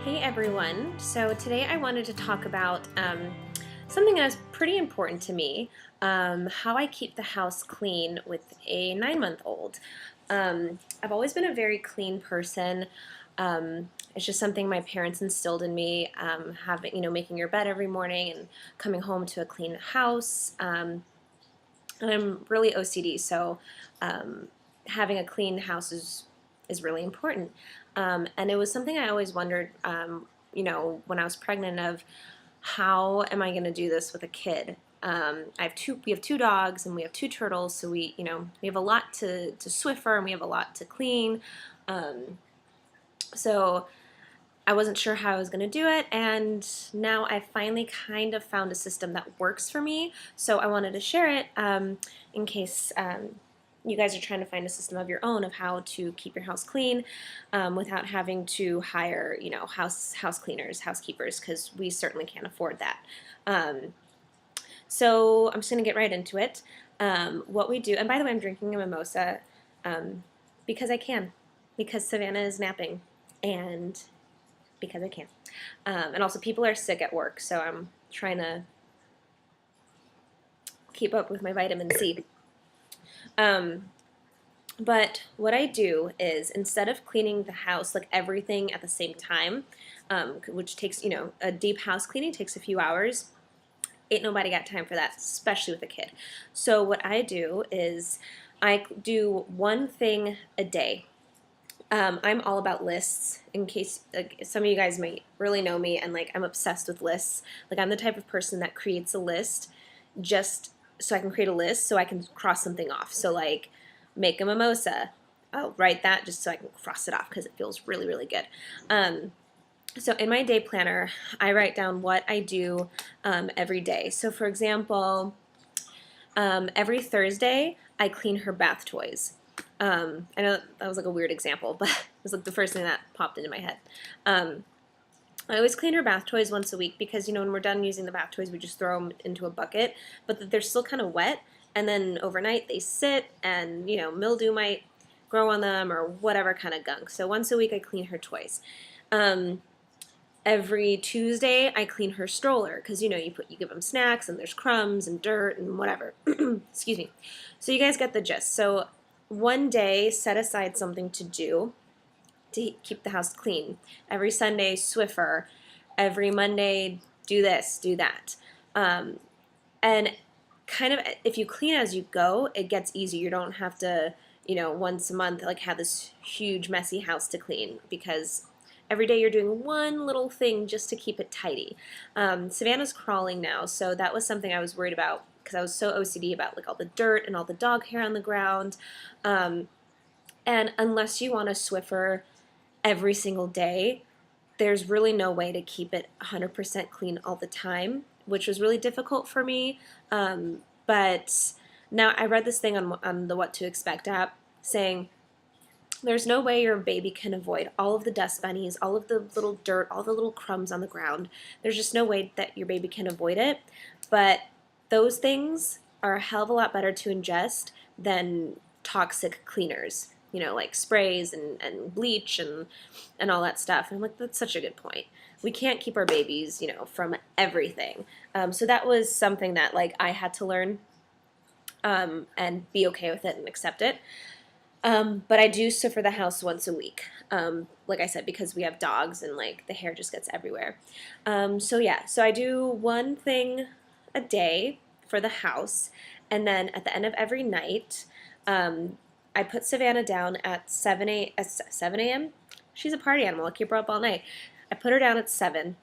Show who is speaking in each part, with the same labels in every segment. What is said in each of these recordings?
Speaker 1: Hey everyone. So today I wanted to talk about something that's pretty important to me, how I keep the house clean with a 9-month-old. I've always been a very clean person. It's just something my parents instilled in me, having, making your bed every morning and coming home to a clean house. And I'm really OCD, so having a clean house is really important. And it was something I always wondered, when I was pregnant, of how am I going to do this with a kid? We have two dogs and we have two turtles, so we have a lot to Swiffer and we have a lot to clean. So I wasn't sure how I was going to do it, and now I finally kind of found a system that works for me. So I wanted to share it in case you guys are trying to find a system of your own of how to keep your house clean without having to hire, house cleaners, housekeepers, because we certainly can't afford that. So I'm just going to get right into it. What we do, and by the way, I'm drinking a mimosa because I can, because Savannah is napping, and because I can. And also, people are sick at work, so I'm trying to keep up with my vitamin C. But what I do is, instead of cleaning the house, like everything at the same time, which takes, a deep house cleaning takes a few hours, ain't nobody got time for that, especially with a kid. So what I do is I do one thing a day. I'm all about lists. In case like some of you guys might really know me, and like I'm obsessed with lists. Like I'm the type of person that creates a list just so I can create a list so I can cross something off. So like make a mimosa. I'll write that just so I can cross it off because it feels really, really good. So in my day planner, I write down what I do every day. So for example, every Thursday I clean her bath toys. I know that was like a weird example, but it was like the first thing that popped into my head. I always clean her bath toys once a week because, when we're done using the bath toys, we just throw them into a bucket, but they're still kind of wet, and then overnight they sit and, mildew might grow on them or whatever kind of gunk. So once a week I clean her toys. Every Tuesday I clean her stroller because, you give them snacks and there's crumbs and dirt and whatever. Excuse me. So you guys get the gist. So one day, set aside something to do to keep the house clean. Every Sunday, Swiffer. Every Monday, do this, do that. And kind of, if you clean as you go, it gets easier. You don't have to, once a month, like have this huge messy house to clean, because every day you're doing one little thing just to keep it tidy. Savannah's crawling now, so that was something I was worried about because I was so OCD about like all the dirt and all the dog hair on the ground. And unless you want a Swiffer every single day, there's really no way to keep it 100% clean all the time, which was really difficult for me. But now I read this thing on the What to Expect app saying there's no way your baby can avoid all of the dust bunnies, all of the little dirt, all the little crumbs on the ground. There's just no way that your baby can avoid it. But those things are a hell of a lot better to ingest than toxic cleaners, like sprays and bleach and all that stuff. And I'm like, that's such a good point. We can't keep our babies, from everything. So that was something that like I had to learn and be okay with it and accept it. But I do Swiffer the house once a week. Like I said, because we have dogs and like the hair just gets everywhere. So yeah, so I do one thing a day for the house, and then at the end of every night, I put Savannah down at 7 a.m. She's a party animal. I keep her up all night. I put her down at 7.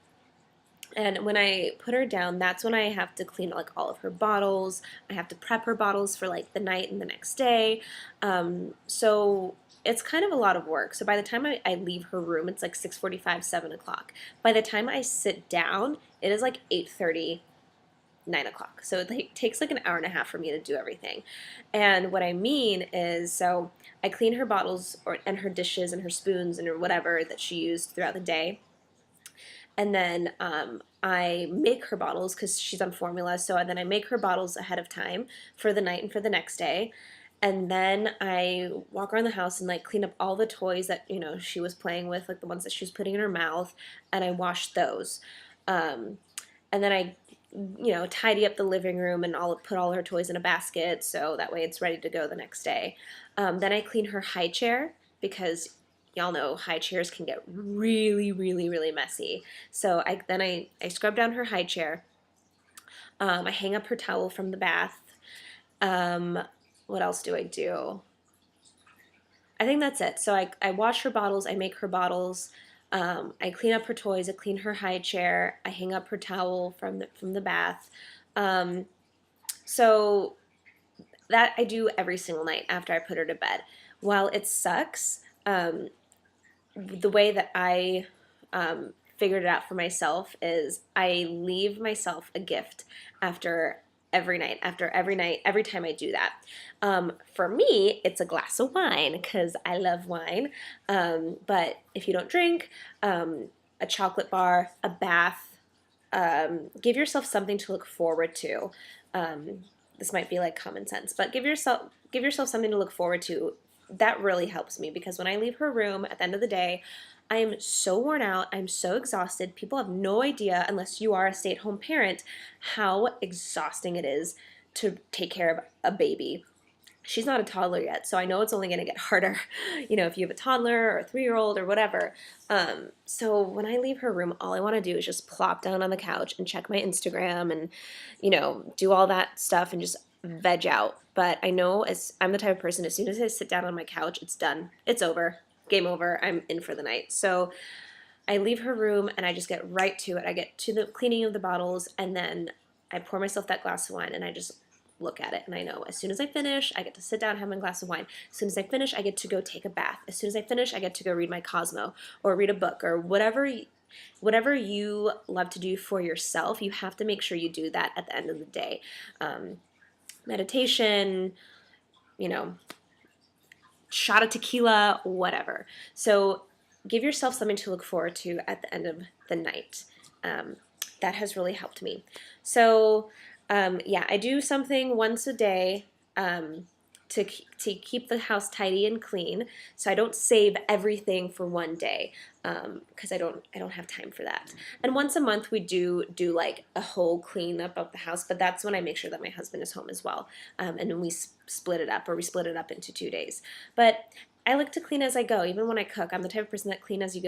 Speaker 1: And when I put her down, that's when I have to clean like all of her bottles. I have to prep her bottles for like the night and the next day. So it's kind of a lot of work. So by the time I leave her room, it's like 6:45, 7 o'clock. By the time I sit down, it is like 8:30, 9 o'clock. So it takes like an hour and a half for me to do everything. And what I mean is, so I clean her bottles and her dishes and her spoons and whatever that she used throughout the day. And then I make her bottles because she's on formula. So then I make her bottles ahead of time for the night and for the next day. And then I walk around the house and like clean up all the toys that, she was playing with, like the ones that she was putting in her mouth, and I wash those. Um, and then I, tidy up the living room and I'll put all her toys in a basket so that way it's ready to go the next day. Then I clean her high chair because y'all know high chairs can get really, really, really messy. So I scrub down her high chair. I hang up her towel from the bath. What else do I do? I think that's it. So I wash her bottles, I make her bottles, I clean up her toys, I clean her high chair, I hang up her towel from the bath. So that I do every single night after I put her to bed. While it sucks, the way that I figured it out for myself is I leave myself a gift after every night, every time I do that. For me, it's a glass of wine because I love wine. But if you don't drink, a chocolate bar, a bath, give yourself something to look forward to. This might be like common sense, but give yourself something to look forward to. That really helps me because when I leave her room at the end of the day, I am so worn out, I'm so exhausted. People have no idea, unless you are a stay-at-home parent, how exhausting it is to take care of a baby. She's not a toddler yet, so I know it's only going to get harder, if you have a toddler or a 3-year-old or whatever. So when I leave her room, all I want to do is just plop down on the couch and check my Instagram and, do all that stuff and just veg out. But I know I'm the type of person, as soon as I sit down on my couch, it's done. It's over. Game over. I'm in for the night. So I leave her room and I just get right to it. I get to the cleaning of the bottles and then I pour myself that glass of wine and I just look at it and I know as soon as I finish, I get to sit down and have my glass of wine. As soon as I finish, I get to go take a bath. As soon as I finish, I get to go read my Cosmo or read a book or whatever you love to do for yourself. You have to make sure you do that at the end of the day. Meditation, shot of tequila, whatever. So give yourself something to look forward to at the end of the night. That has really helped me. So yeah, I do something once a day to keep the house tidy and clean. So I don't save everything for one day because I don't have time for that. And once a month we do like a whole cleanup of the house, but that's when I make sure that my husband is home as well. And then we split it up into 2 days. But I like to clean as I go, even when I cook. I'm the type of person that clean as you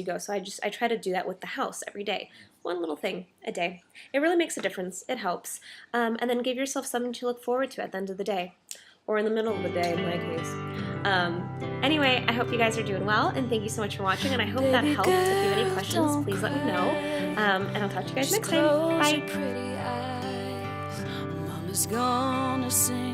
Speaker 1: go. So I try to do that with the house every day. One little thing a day. It really makes a difference. It helps. And then give yourself something to look forward to at the end of the day. Or in the middle of the day in my case. Anyway, I hope you guys are doing well, and thank you so much for watching, and I hope that helped. If you have any questions, please let me know. And I'll talk to you guys next time. Bye!